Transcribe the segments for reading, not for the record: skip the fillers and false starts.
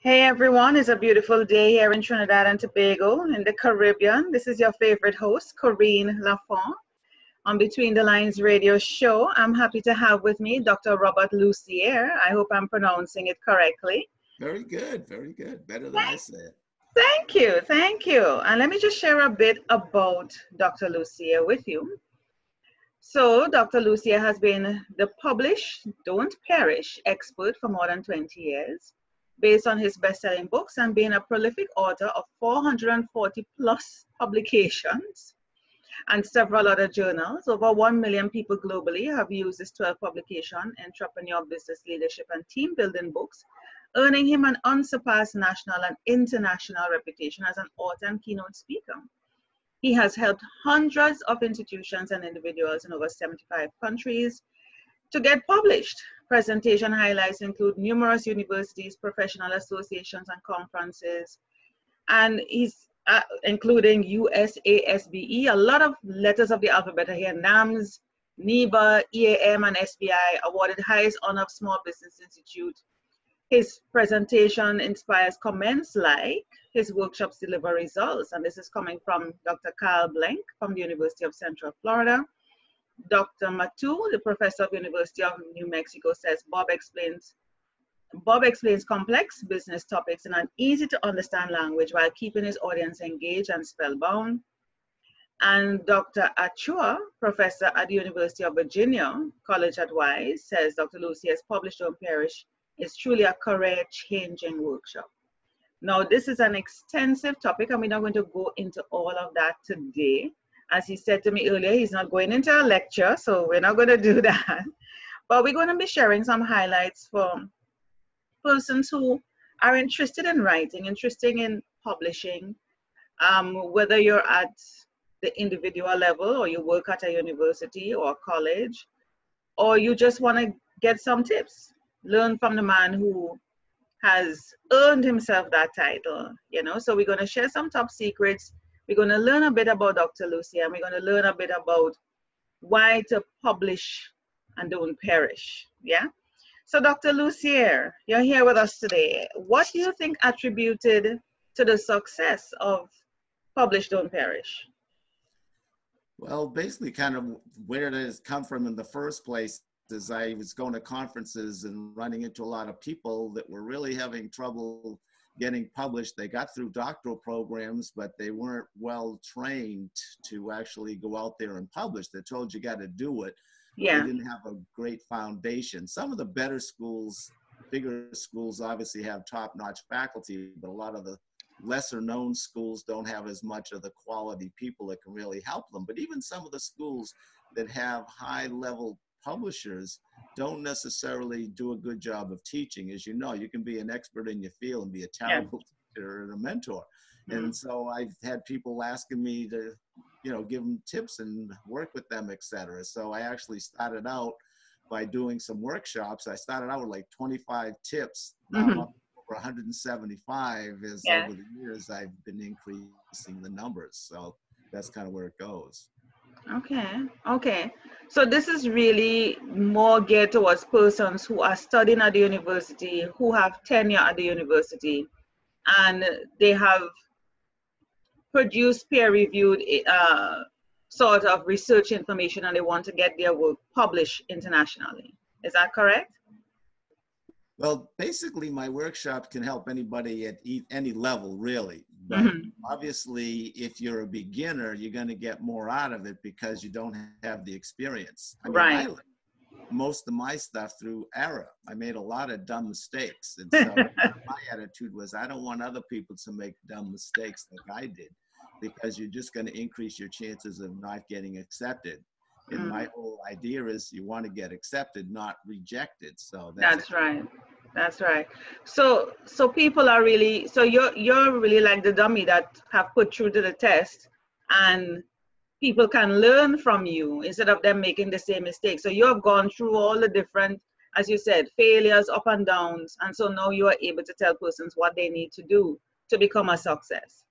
Hey everyone, it's a beautiful day here in Trinidad and Tobago in the Caribbean. This is your favorite host, Corinne Lafont, on Between the Lines radio show. I'm happy to have with me Dr. Robert Lussier. I hope I'm pronouncing it correctly. Very good, very good. Better than I said. Thank you, thank you. And let me just share a bit about Dr. Lussier with you. So Dr. Lussier has been the publish, don't perish expert for more than 20 years. Based on his best-selling books and being a prolific author of 440 plus publications and several other journals. Over 1 million people globally have used his 12 publication entrepreneur, business leadership, and team building books, earning him an unsurpassed national and international reputation as an author and keynote speaker. He has helped hundreds of institutions and individuals in over 75 countries to get published. Presentation highlights include numerous universities, professional associations, and conferences, and he's including USASBE, a lot of letters of the alphabet here, NAMS, NEBAA, EAM, and SBI, awarded highest honor of Small Business Institute. His presentation inspires comments like his workshops deliver results, and this is coming from Dr. Kyle Blank from the University of Central Florida. Dr. Matu, the professor of University of New Mexico, says Bob explains complex business topics in an easy to understand language while keeping his audience engaged and spellbound. And Dr. Achua, professor at the University of Virginia, College at Wise, says Dr. Lussier's Publish Don't Perish is truly a career-changing workshop. Now, this is an extensive topic, and we're not going to go into all of that today. As he said to me earlier, he's not going into a lecture, so we're not going to do that. But we're going to be sharing some highlights for persons who are interested in writing, interested in publishing, whether you're at the individual level or you work at a university or college, or you just want to get some tips, learn from the man who has earned himself that title, you know. So we're going to share some top secrets. We're going to learn a bit about Dr. Lussier, and we're going to learn a bit about why to publish and don't perish. Yeah. So Dr. Lussier, you're here with us today. What do you think attributed to the success of Publish Don't Perish? Well, basically kind of where it has come from in the first place is I was going to conferences and running into a lot of people that were really having trouble getting published. They got through doctoral programs, but they weren't well trained to actually go out there and publish. They're told you got to do it. Yeah. They didn't have a great foundation. Some of the better schools, bigger schools, obviously have top-notch faculty, but a lot of the lesser known schools don't have as much of the quality people that can really help them. But even some of the schools that have high-level publishers don't necessarily do a good job of teaching. As you know, you can be an expert in your field and be a terrible teacher and a mentor. And so I've had people asking me to, you know, give them tips and work with them, etc. So I actually started out by doing some workshops. I started out with like 25 tips. Now I'm up over 175 as over the years I've been increasing the numbers. So that's kind of where it goes. Okay. So this is really more geared towards persons who are studying at the university, who have tenure at the university, and they have produced peer-reviewed sort of research information, and they want to get their work published internationally. Is that correct? Well, basically, my workshop can help anybody at any level, really. But obviously, if you're a beginner, you're going to get more out of it because you don't have the experience. I mean, I learned most of my stuff through error. I made a lot of dumb mistakes. And so my attitude was, I don't want other people to make dumb mistakes like I did, because you're just going to increase your chances of not getting accepted. And my whole idea is you want to get accepted, not rejected. So that's right. That's right. So people are really, so you're really like the dummy that have put through to the test, and people can learn from you instead of them making the same mistake. So you have gone through all the different, as you said, failures, up and downs, and so now you are able to tell persons what they need to do to become a success.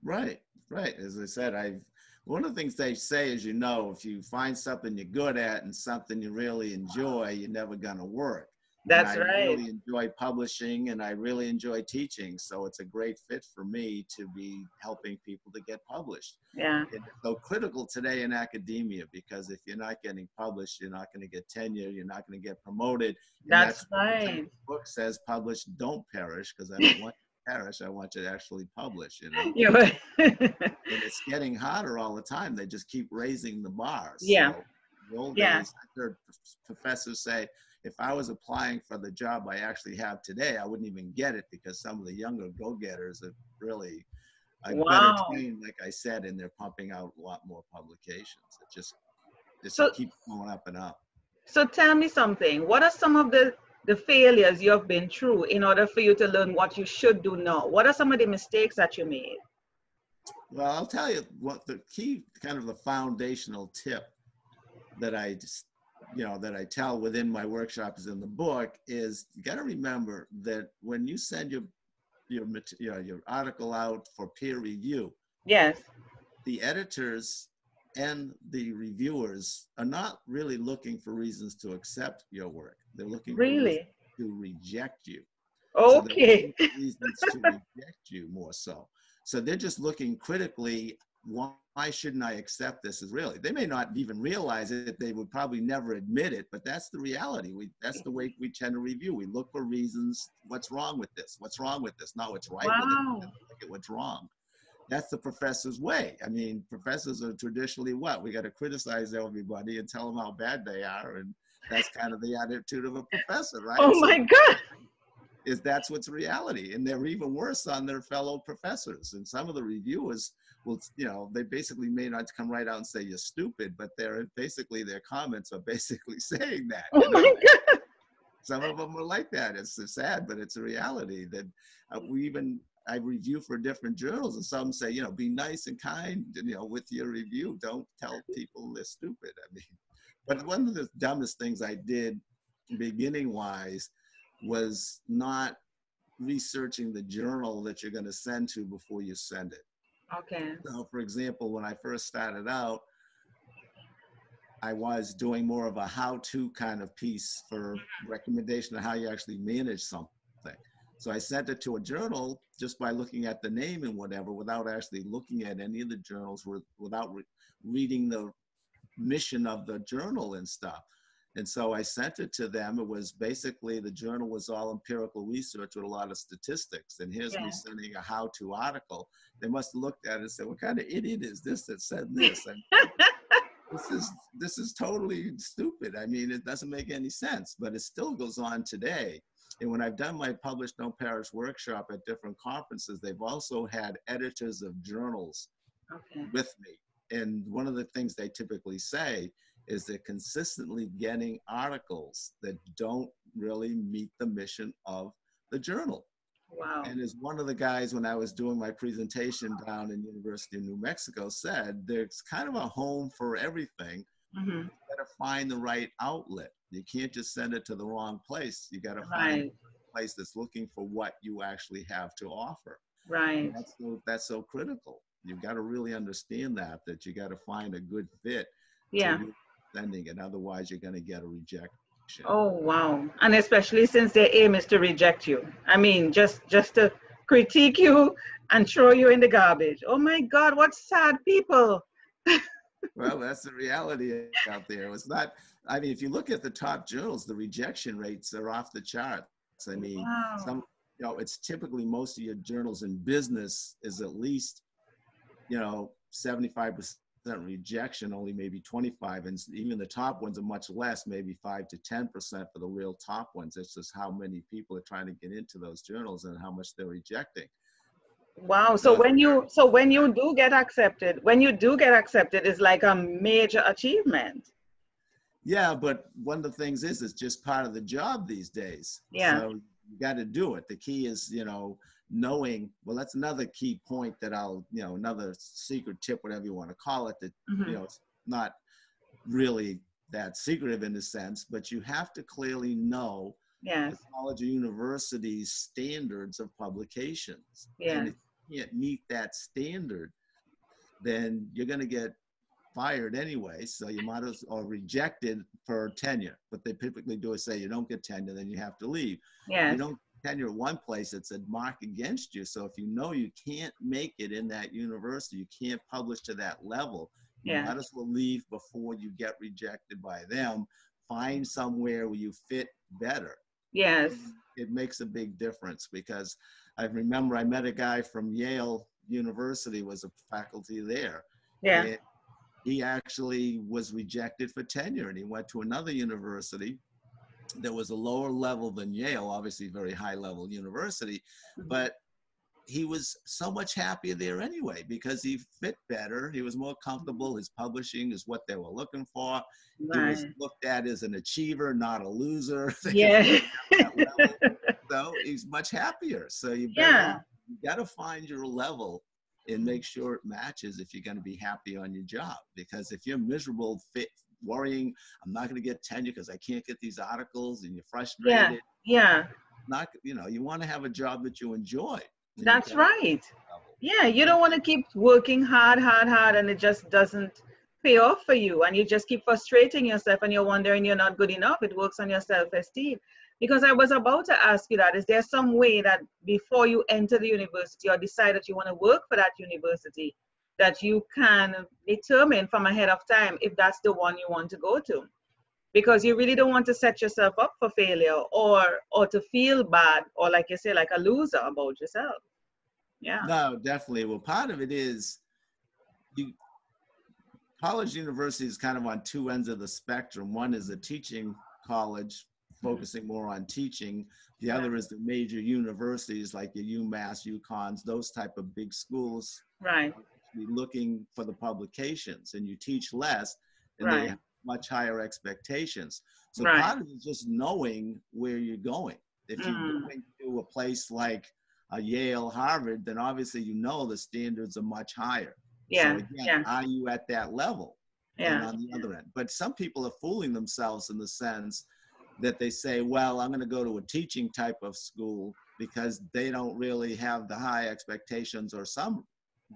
Right. As I said, one of the things they say is, you know, if you find something you're good at and something you really enjoy, you're never going to work. And That's I right. really enjoy publishing and I really enjoy teaching. So it's a great fit for me to be helping people to get published. Yeah, And it's so critical today in academia, because if you're not getting published, you're not going to get tenure, you're not going to get promoted. And that's that's what the right. book says: publish, don't perish, because I don't want you to perish. I want you to actually publish, you know. You And it's getting harder all the time. They just keep raising the bar. yeah, So in the old yeah. days, I heard professors say, if I was applying for the job I actually have today, I wouldn't even get it, because some of the younger go-getters are really better Wow. trained, like I said, and they're pumping out a lot more publications. It So, keeps going up and up. so tell me something. What are some of the failures you have been through in order for you to learn what you should do now? What are some of the mistakes that you made? Well, I'll tell you what the key, kind of the foundational tip that I just, that I tell within my workshops in the book is, you got to remember that when you send your article out for peer review, Yes. the editors and the reviewers are not really looking for reasons to accept your work. They're looking for reasons Really? to reject you. So they're Okay. looking for reasons to reject you more so. So they're just looking critically, why shouldn't I accept this as really? They may not even realize it. They would probably never admit it, but that's the reality. That's the way we tend to review. We look for reasons. What's wrong with this? What's wrong with this? Not what's right with it. Wow. Look at what's wrong. That's the professor's way. I mean, professors are traditionally what? We got to criticize everybody and tell them how bad they are. And that's kind of the attitude of a professor, right? Oh So my God. that's what's reality. And they're even worse on their fellow professors. And some of the reviewers will, they basically may not come right out and say you're stupid, but their comments are basically saying that, Oh my God. Some of them are like that. It's sad, but it's a reality that I review for different journals, and some say, be nice and kind, with your review. Don't tell people they're stupid. I mean, but one of the dumbest things I did beginning wise was not researching the journal that you're going to send to before you send it. Okay. So for example, when I first started out, I was doing more of a how-to kind of piece for recommendation of how you actually manage something. So I sent it to a journal just by looking at the name and whatever, without actually looking at any of the journals, without reading the mission of the journal and stuff. And so I sent it to them. It was basically, the journal was all empirical research with a lot of statistics. And here's me sending a how-to article. They must have looked at it and said, what kind of idiot is this that said this? And this is totally stupid. I mean, it doesn't make any sense, but it still goes on today. And when I've done my Publish Don't Perish workshop at different conferences, they've also had editors of journals with me. And one of the things they typically say is they're consistently getting articles that don't really meet the mission of the journal. Wow. And as one of the guys, when I was doing my presentation down in University of New Mexico, said, there's kind of a home for everything. You got to find the right outlet. You can't just send it to the wrong place. You got to find a place that's looking for what you actually have to offer. Right. That's so critical. You've got to really understand that you got to find a good fit to sending it. Otherwise, you're going to get a rejection. Oh, wow. And especially since their aim is to reject you. I mean, just to critique you and throw you in the garbage. Oh my God, what sad people. Well, that's the reality out there. It's not, I mean, if you look at the top journals, the rejection rates are off the charts. I mean, it's typically, most of your journals in business is at least, 75% rejection, only maybe 25. And even the top ones are much less, maybe 5 to 10% for the real top ones. It's just how many people are trying to get into those journals and how much they're rejecting. Wow. So when you do get accepted, it's like a major achievement. Yeah, but one of the things is, it's just part of the job these days. Yeah. So you got to do it. The key is, knowing, well, that's another key point that I'll, another secret tip, whatever you want to call it, that, it's not really that secretive in a sense, but you have to clearly know the college or university's standards of publications. And if you can't meet that standard, then you're going to get fired anyway, so you might as or rejected for tenure. What they typically do is say you don't get tenure, then you have to leave. If you Yes. don't get tenure at one place, it's a mark against you. So if you know you can't make it in that university, you can't publish to that level, you Yeah. might as well leave before you get rejected by them. Find somewhere where you fit better. Yes. It makes a big difference, because I remember I met a guy from Yale University, was a faculty there. Yeah. And he actually was rejected for tenure, and he went to another university that was a lower level than Yale, obviously very high level university, but he was so much happier there anyway because he fit better. He was more comfortable. His publishing is what they were looking for. He was Right. looked at as an achiever, not a loser. Yeah. That level. So he's much happier. So you better Yeah. off. You got to find your level and make sure it matches if you're going to be happy on your job. Because if you're miserable, worrying, I'm not going to get tenure because I can't get these articles, and you're Yeah. frustrated, Yeah. not, you want to have a job that you enjoy. That's right. Yeah, you don't want to keep working hard, and it just doesn't pay off for you. And you just keep frustrating yourself and you're wondering you're not good enough. It works on your self-esteem. Because I was about to ask you that, is there some way that before you enter the university or decide that you want to work for that university, that you can determine from ahead of time if that's the one you want to go to? Because you really don't want to set yourself up for failure or to feel bad or, like you say, like a loser about yourself. Yeah. No, definitely. Well, part of it is college university is kind of on two ends of the spectrum. One is a teaching college focusing more on teaching. The other is the major universities like your UMass, UConns, those type of big schools. Right. Be looking for the publications, and you teach less and they Right. have much higher expectations. So Right. part of it is just knowing where you're going. If you're going to a place like Yale, Harvard, then obviously the standards are much higher. Yeah. So again, Yeah. are you at that level? Yeah. And on the other end, but some people are fooling themselves in the sense that they say, well, I'm going to go to a teaching type of school because they don't really have the high expectations, or some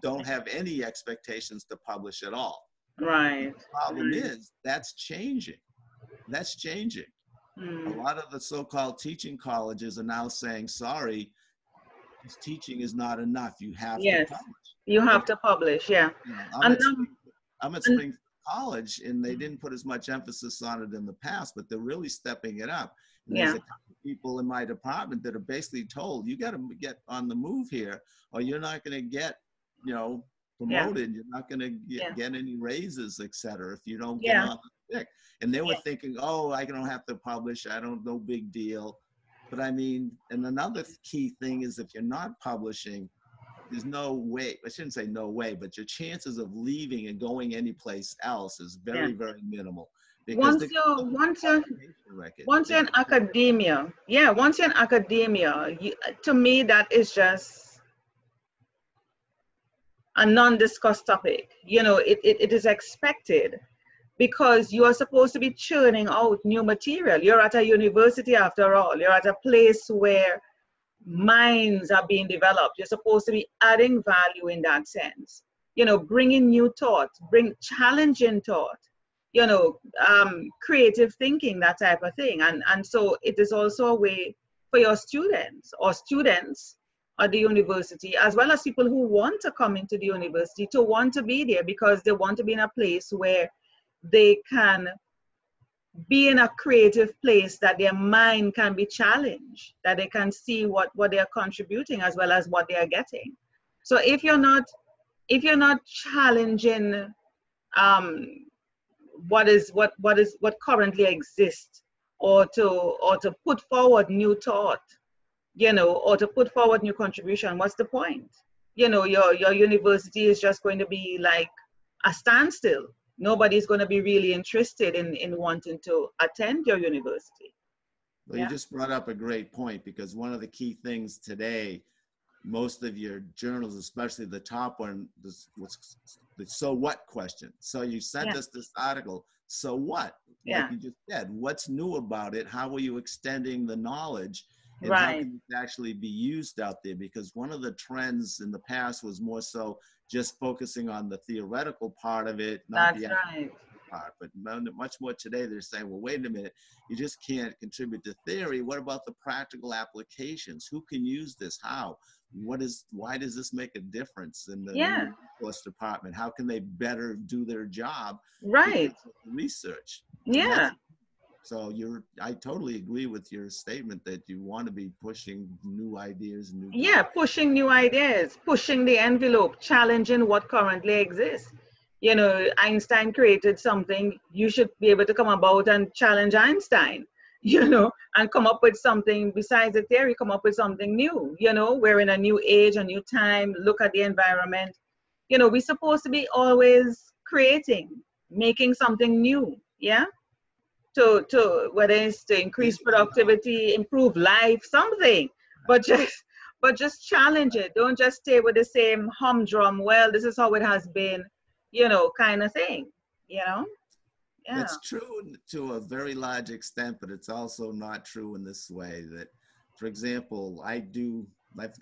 don't have any expectations to publish at all. Right. The problem is that's changing. That's changing. A lot of the so-called teaching colleges are now saying, sorry, this teaching is not enough. You have to publish. You have to publish, yeah. I'm at Springfield College, and they didn't put as much emphasis on it in the past, but they're really stepping it up. And there's a couple of people in my department that are basically told, you got to get on the move here, or you're not going to get, promoted. You're not going to get any raises, et cetera, if you don't get on the stick. And they were thinking, oh, I don't have to publish. No big deal. But I mean, and another key thing is if you're not publishing, there's no way, I shouldn't say no way, but your chances of leaving and going anyplace else is very, very minimal. Because once you're in academia, to me, that is just a non-discussed topic. It is expected because you are supposed to be churning out new material. You're at a university after all. You're at a place where minds are being developed. You're supposed to be adding value in that sense. Bringing new thought, challenging thought, creative thinking, that type of thing. And so it is also a way for your students at the university, as well as people who want to come into the university, to want to be there because they want to be in a place where they can be in a creative place, that their mind can be challenged, that they can see what they are contributing as well as what they are getting. So if you're not challenging what currently exists, or to put forward new thought, or to put forward new contribution, what's the point? Your university is just going to be like a standstill. Nobody's going to be really interested in wanting to attend your university. Well, you just brought up a great point, because one of the key things today, most of your journals, especially the top one, was the so what question. So you sent us this article, so what? Like you just said, what's new about it? How are you extending the knowledge? and how Right. can it actually be used out there? Because one of the trends in the past was more so just focusing on the theoretical part of it, not That's the right. part. But much more today, they're saying, well, wait a minute, you just can't contribute to theory. What about the practical applications? Who can use this? How? Why does this make a difference in the Yeah. human resource department? How can they better do their job because Right. of the research? And Yeah. that's, so I totally agree with your statement that you want to be pushing new ideas, new Yeah, topics. pushing new ideas, pushing the envelope, challenging what currently exists. You know, Einstein created something, you should be able to come about and challenge Einstein, you know, and come up with something besides the theory, come up with something new. You know, we're in a new age, a new time, look at the environment. You know, we're supposed to be always creating, making something new. Yeah. To whether it's to increase productivity, improve life, something, but just challenge it. Don't just stay with the same humdrum. Well, this is how it has been, you know, kind of thing. You know, yeah, That's true to a very large extent, but it's also not true in this way that, for example, I've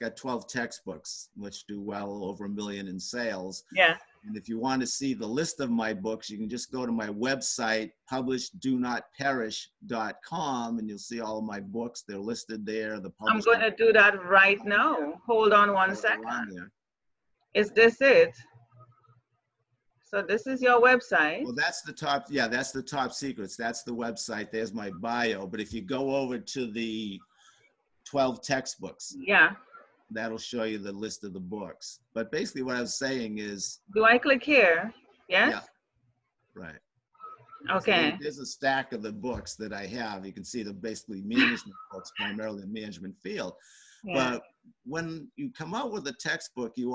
got 12 textbooks, which do well over 1 million in sales. yeah. And if you want to see the list of my books, you can just go to my website, publishdonotperish.com, and you'll see all of my books. They're listed there. The I'm published going to do that right now. Hold on one are on second. there. Is this it? So this is your website. Well, that's the top. Yeah, that's the top secrets. That's the website. There's my bio. But if you go over to the 12 textbooks, Yeah. that'll show you the list of the books. But basically what I was saying is, Do I click here? Yes. yeah, right. So Okay. there's a stack of the books that I have. You can see the basically management books, primarily the management field. Yeah. But when you come out with a textbook, you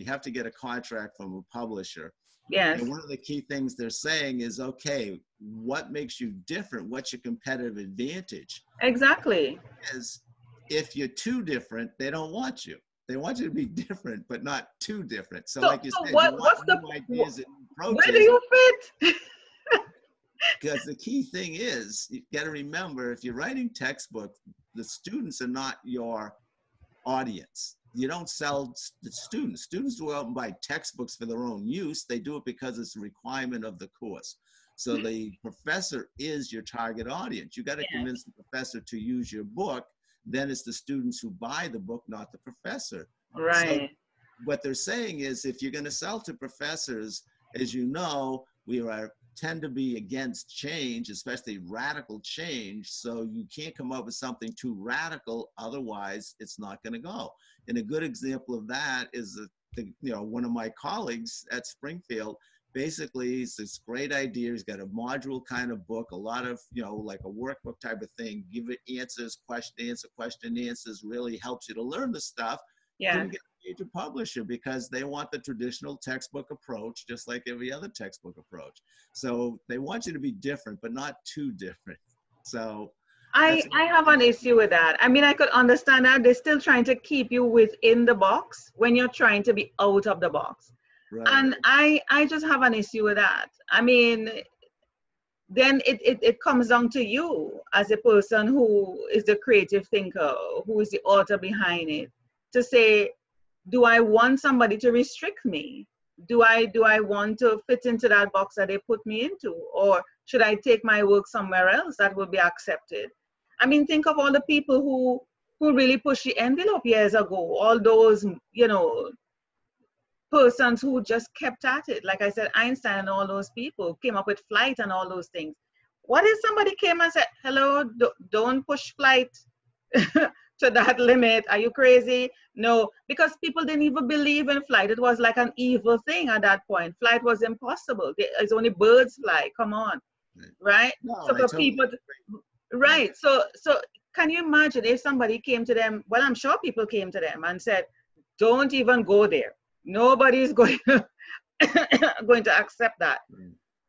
have to get a contract from a publisher. Yes. And one of the key things they're saying is, okay, what makes you different? What's your competitive advantage? Exactly. Because if you're too different, they don't want you. They want you to be different, but not too different. So like you So said, you want what's the new ideas and new where do approaches. you fit? Because the key thing is, you got to remember, if you're writing textbooks, the students are not your audience. You don't sell the students. Students go out and buy textbooks for their own use. They do it because it's a requirement of the course. So the professor is your target audience. You got to Yeah. convince the professor to use your book. Then it's the students who buy the book, not the professor. So Right. what they're saying is, if you're going to sell to professors, as you know, tend to be against change, especially radical change. So you can't come up with something too radical, otherwise it's not going to go. And a good example of that is one of my colleagues at Springfield. Basically, it's this great idea. He's got a module kind of book, a lot of, like a workbook type of thing. Give it answers, question answers, really helps you to learn the stuff. Yeah. Couldn't get a major publisher because they want the traditional textbook approach, just like every other textbook approach. So they want you to be different, but not too different. So I have an issue with that. I mean, I could understand that they're still trying to keep you within the box when you're trying to be out of the box. right. And I just have an issue with that. I mean, then it comes down to you as a person who is the creative thinker, who is the author behind it, to say, do I want somebody to restrict me? Do I want to fit into that box that they put me into? Or should I take my work somewhere else that will be accepted? I mean, think of all the people who really pushed the envelope years ago, all those, persons who just kept at it. Like I said, Einstein and all those people came up with flight and all those things. What if somebody came and said, hello, don't push flight to that limit? Are you crazy? No, because people didn't even believe in flight. It was like an evil thing at that point. Flight was impossible. It's only birds fly. Come on, right? No, So for people, right? So can you imagine if somebody came to them? Well, I'm sure people came to them and said, don't even go there. Nobody's going to going to accept that.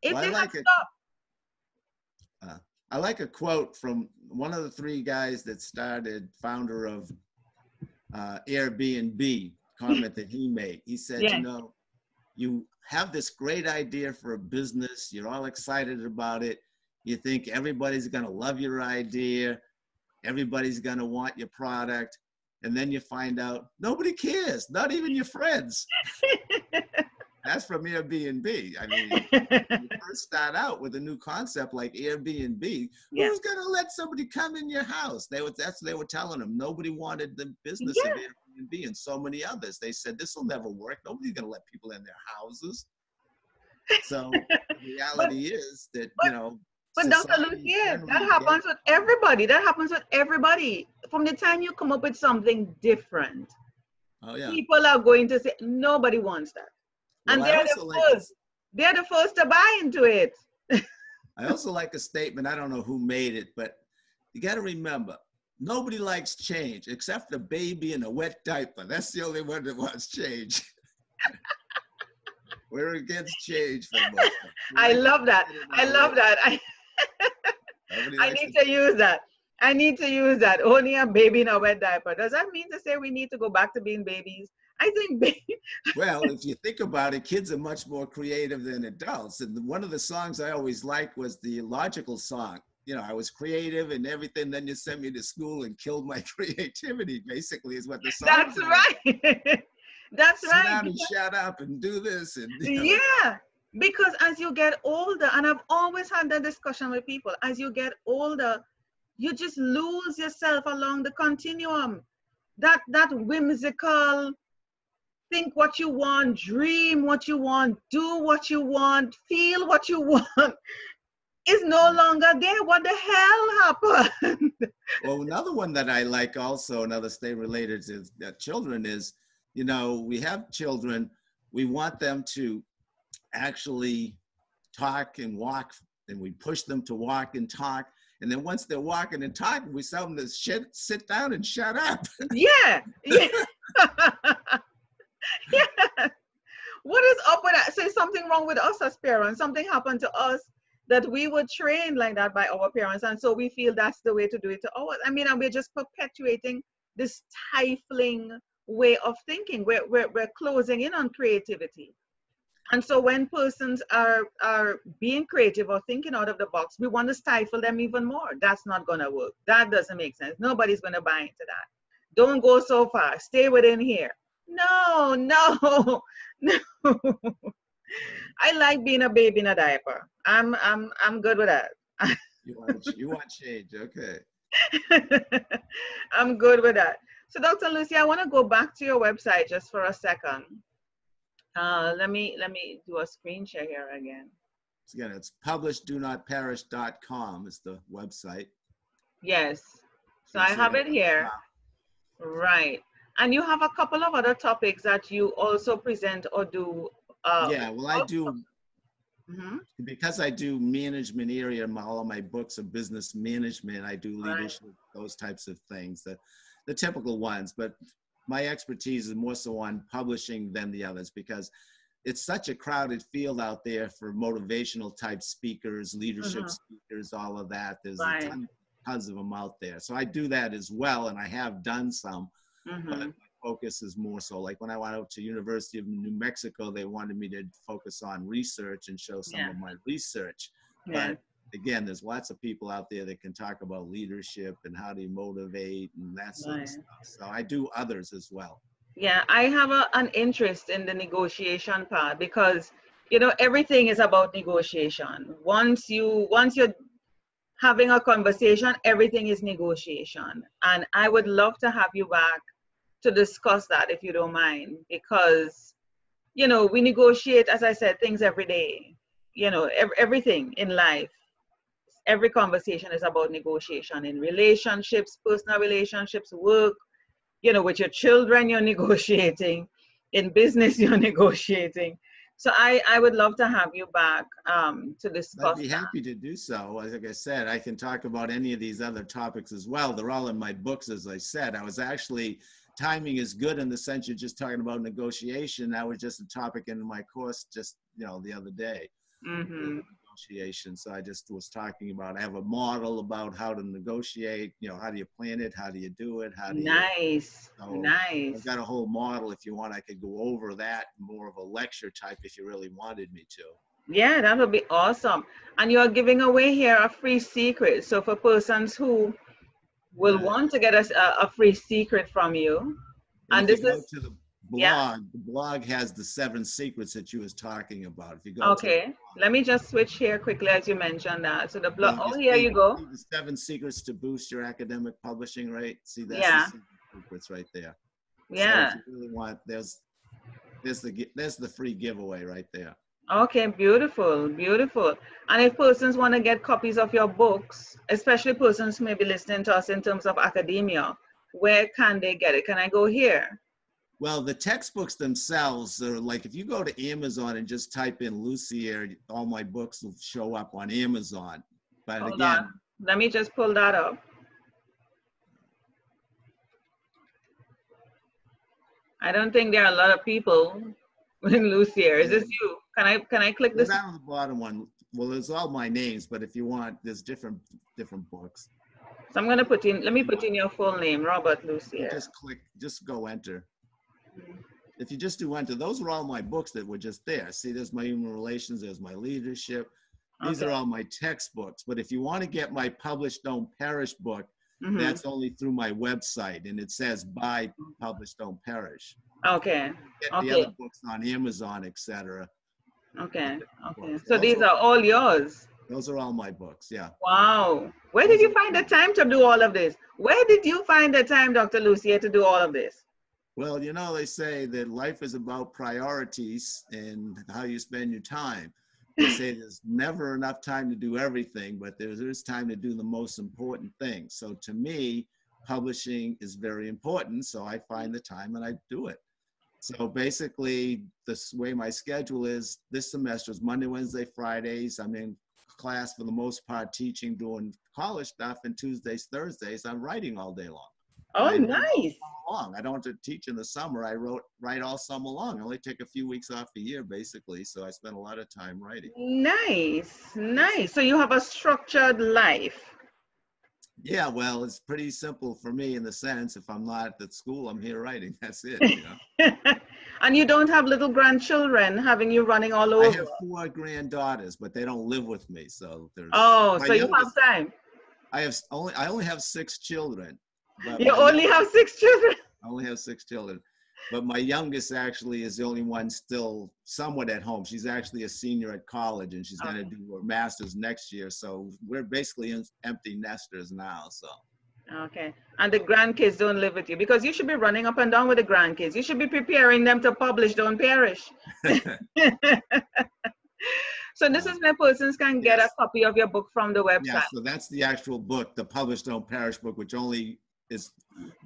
If Well, they had stopped. I like a quote from one of the three guys that founder of Airbnb, comment that he made. He said, Yeah. You have this great idea for a business. You're all excited about it. You think everybody's going to love your idea. everybody's going to want your product. And then you find out nobody cares, not even your friends. That's from Airbnb. I mean, when you first start out with a new concept like Airbnb, Yeah. who's going to let somebody come in your house? That's what they were telling them. Nobody wanted the business of Airbnb and so many others. They said, this will never work. Nobody's going to let people in their houses. So the reality is that, you know, but Dr. Lussier, that happens with everybody. That happens with everybody. From the time you come up with something different, people are going to say, nobody wants that. Well, and they're the first. They're the first to buy into it. I also like a statement. I don't know who made it, but you got to remember, nobody likes change except a baby in a wet diaper. That's the only one that wants change. We're against change for most of us. I love that. I love that. I need to use that. I need to use that. Only a baby in a wet diaper. Does that mean to say we need to go back to being babies? I think well, if you think about it, kids are much more creative than adults. And one of the songs I always liked was the Logical song. You know, I was creative and everything. Then you sent me to school and killed my creativity, basically, is what the song That's said. Right. That's Sit right. down and shut up and do this. And, you know. Yeah, because as you get older, and I've always had that discussion with people, as you get older, you just lose yourself along the continuum. That whimsical, think what you want, dream what you want, do what you want, feel what you want is no longer there. What the hell happened? Well, another one that I like also, another statement related to children is, you know, we have children, we want them to actually talk and walk, and we push them to walk and talk. And then once they're walking and talking, we tell them to sit down and shut up. Yeah. Yeah. Yeah. What is up with that? So something wrong with us as parents. Something happened to us that we were trained like that by our parents. And so we feel that's the way to do it to ours. I mean, and we're just perpetuating this stifling way of thinking. We're closing in on creativity. And so when persons are being creative or thinking out of the box, we want to stifle them even more. That's not going to work. That doesn't make sense. Nobody's going to buy into that. Don't go so far. Stay within here. No, no, no. I like being a baby in a diaper. I'm good with that. You want change, okay. I'm good with that. So Dr. Lussier, I want to go back to your website just for a second. Let me do a screen share here again. Again, it's publishdonotperish.com is the website. Yes. So I have it here. Right. And you have a couple of other topics that you also present or do. Yeah, well, I do, because I do management area, all of my books are business management. I do leadership, those types of things, the typical ones. But my expertise is more so on publishing than the others, because it's such a crowded field out there for motivational type speakers, leadership speakers, all of that. There's tons of them out there. So I do that as well, and I have done some. But my focus is more so like when I went out to University of New Mexico, they wanted me to focus on research and show some of my research. But again, there's lots of people out there that can talk about leadership and how to motivate and that sort of stuff. So I do others as well. Yeah, I have an interest in the negotiation part because, you know, everything is about negotiation. Once you're having a conversation, everything is negotiation. And I would love to have you back to discuss that, if you don't mind, because, you know, we negotiate, as I said, things every day, you know, everything in life. Every conversation is about negotiation in relationships, personal relationships, work, you know, with your children, you're negotiating, in business, you're negotiating. So I would love to have you back to discuss. I'd be happy to do so. Like I said, I can talk about any of these other topics as well. They're all in my books, as I said. I was actually, timing is good in the sense you're just talking about negotiation. That was just a topic in my course just, you know, the other day. Negotiation. So I just was talking about, I have a model about how to negotiate, you know, how do you plan it? How do you do it? How do you, nice. I've got a whole model. If you want, I could go over that, more of a lecture type if you really wanted me to. Yeah, that would be awesome. And you're giving away here a free secret. So for persons who will want to get a free secret from you. And And if you this go is, to the yeah. blog has the 7 secrets that you was talking about. If you go to Okay, let me just switch here quickly as you mentioned that. So the blog, you oh, here you go. see the 7 secrets to boost your academic publishing rate. See, that's Yeah. the 7 secrets right there. Yeah. So if you really want, there's the free giveaway right there. Okay, beautiful, beautiful. And if persons want to get copies of your books, especially persons who may be listening to us in terms of academia, where can they get it? Can I go here? Well, the textbooks themselves are like, if you go to Amazon and just type in Lussier, all my books will show up on Amazon. But Hold again, on. Let me just pull that up. I don't think there are a lot of people in Lussier. Is this you? Can I click this? Down on the bottom one. Well, there's all my names, but if you want, there's different books. So I'm gonna put in. Let me put in your full name, Robert Lussier. Just go enter. If you just do enter, those are all my books that were just there. See, there's my human relations, there's my leadership. These are all my textbooks. But if you want to get my Publish Don't Perish book, that's only through my website, and it says buy Publish Don't Perish. Okay. Get the other books on Amazon, etc. Okay. Okay. So these are all yours. Those are all my books. Yeah. Wow. Where did you find the time to do all of this? Where did you find the time, Dr. Lussier, to do all of this? Well, you know, they say that life is about priorities and how you spend your time. They say there's never enough time to do everything, but there's time to do the most important things. So to me, publishing is very important. So I find the time and I do it. So basically, this way my schedule is this semester is Monday, Wednesday, Fridays. I'm in class for the most part, teaching, doing college stuff, and Tuesdays, Thursdays, I'm writing all day long. Oh, nice. I don't have to teach in the summer. I write all summer long. I only take a few weeks off a year, basically. So I spend a lot of time writing. Nice, nice. So you have a structured life. Yeah, well, it's pretty simple for me in the sense, if I'm not at school, I'm here writing. That's it. You know? And you don't have little grandchildren having you running all over? I have 4 granddaughters, but they don't live with me. So there's. Oh, so you have time. I only have 6 children. You only have 6 children? I only have 6 children. But my youngest actually is the only one still somewhat at home. She's actually a senior at college, and she's going to do her master's next year. So we're basically empty nesters now. So. Okay. And the grandkids don't live with you, because you should be running up and down with the grandkids. You should be preparing them to publish Don't Perish. So this is where persons can get a copy of your book from the website. Yeah, so that's the actual book, the Publish Don't Perish book, which only is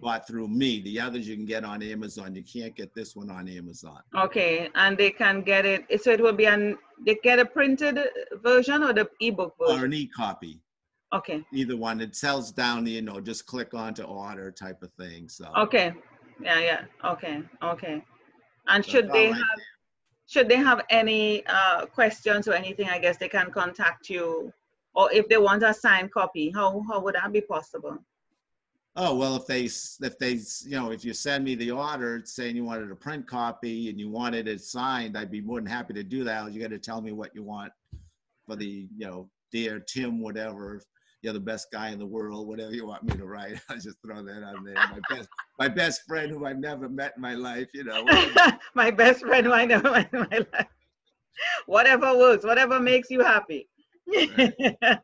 bought through me. The others you can get on Amazon. You can't get this one on Amazon. Okay, and they can get it. So it will be they get a printed version or the ebook version? Or an e-copy. Okay. Either one. It sells down, you know, just click on to order type of thing. So. Okay. Yeah. Okay. And so should they have any questions or anything, I guess they can contact you. Or if they want a signed copy, how would that be possible? Oh, well, if you send me the order saying you wanted a print copy and you wanted it signed, I'd be more than happy to do that. You got to tell me what you want for the, dear Tim, whatever, you're the best guy in the world, whatever you want me to write. I'll just throw that on there. My best friend who I've never met in my life, My best friend who I never met in my life. Whatever works, whatever makes you happy. Right.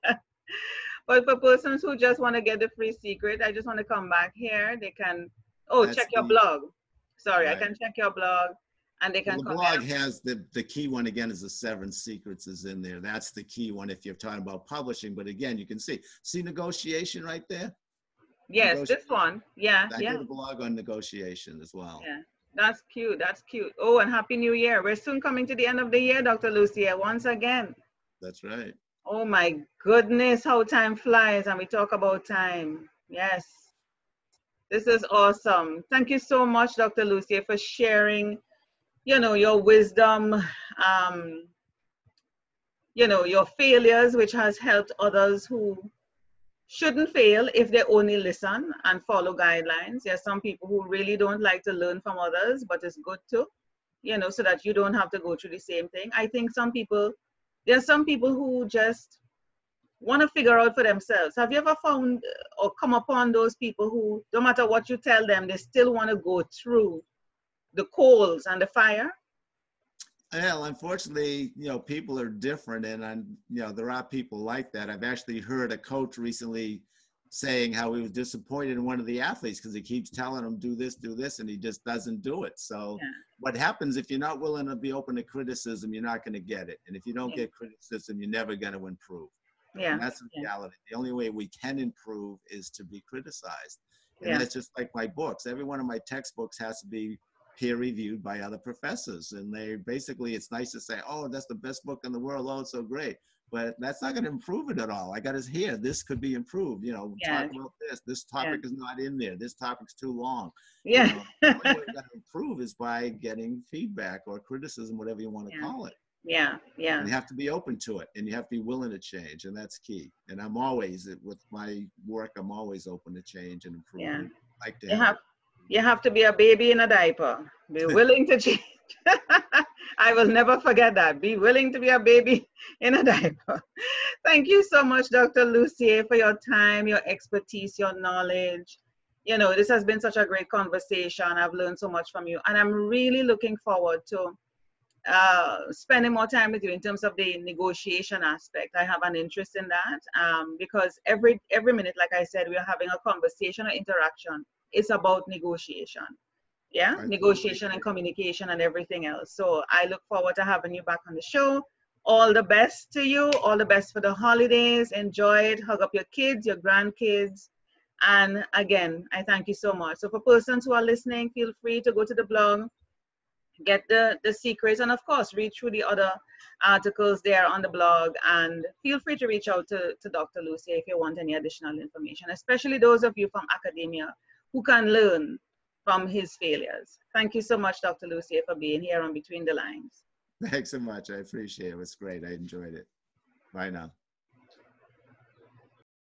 But for persons who just want to get the free secret, I just want to come back here. They can, check your blog. Sorry, right. I can check your blog, and they can. Well, the blog has the key one again is the 7 secrets is in there. That's the key one if you're talking about publishing. But again, you can see negotiation right there. Yes, this one. Yeah, I did a blog on negotiation as well. Yeah, that's cute. That's cute. Oh, and Happy New Year. We're soon coming to the end of the year, Dr. Lussier, once again. That's right. Oh my goodness, how time flies, and we talk about time. Yes, this is awesome. Thank you so much, Dr. Lussier, for sharing, your wisdom, your failures, which has helped others who shouldn't fail if they only listen and follow guidelines. There's some people who really don't like to learn from others, but it's good to, so that you don't have to go through the same thing. I think there are some people who just want to figure out for themselves. Have you ever found or come upon those people who, no matter what you tell them, they still want to go through the coals and the fire? Well, unfortunately, you know, people are different, and you know, there are people like that. I've actually heard a coach recently saying how he was disappointed in one of the athletes because he keeps telling him do this, and he just doesn't do it. So Yeah. what happens if you're not willing to be open to criticism, you're not going to get it. And if you don't Yeah. get criticism, you're never going to improve. Yeah. And that's the reality. The only way we can improve is to be criticized. And Yeah. that's just like my books. Every one of my textbooks has to be peer reviewed by other professors. And they basically, it's nice to say, oh, that's the best book in the world. Oh, it's so great. But that's not going to improve it at all. I got to hear this could be improved. You know, Yeah. talk about this. This topic is not in there. This topic's too long. Yeah. You know, the only way to improve is by getting feedback or criticism, whatever you want to call it. Yeah. Yeah. And you have to be open to it, and you have to be willing to change, and that's key. And I'm always, with my work, I'm always open to change and improve. Yeah. Like to You have to be a baby in a diaper. Be willing to change. I will never forget that. Be willing to be a baby in a diaper. Thank you so much, Dr. Lussier, for your time, your expertise, your knowledge. You know, this has been such a great conversation. I've learned so much from you. And I'm really looking forward to spending more time with you in terms of the negotiation aspect. I have an interest in that because every minute, like I said, we're having a conversation or interaction. It's about negotiation. Yeah, negotiation and communication and everything else. So I look forward to having you back on the show. All the best to you. All the best for the holidays. Enjoy it. Hug up your kids, your grandkids. And again, I thank you so much. So for persons who are listening, feel free to go to the blog, get the secrets, and of course, read through the other articles there on the blog. And feel free to reach out to Dr. Lussier if you want any additional information, especially those of you from academia who can learn from his failures. Thank you so much, Dr. Lussier, for being here on Between the Lines. Thanks so much. I appreciate it. It was great. I enjoyed it. Bye now.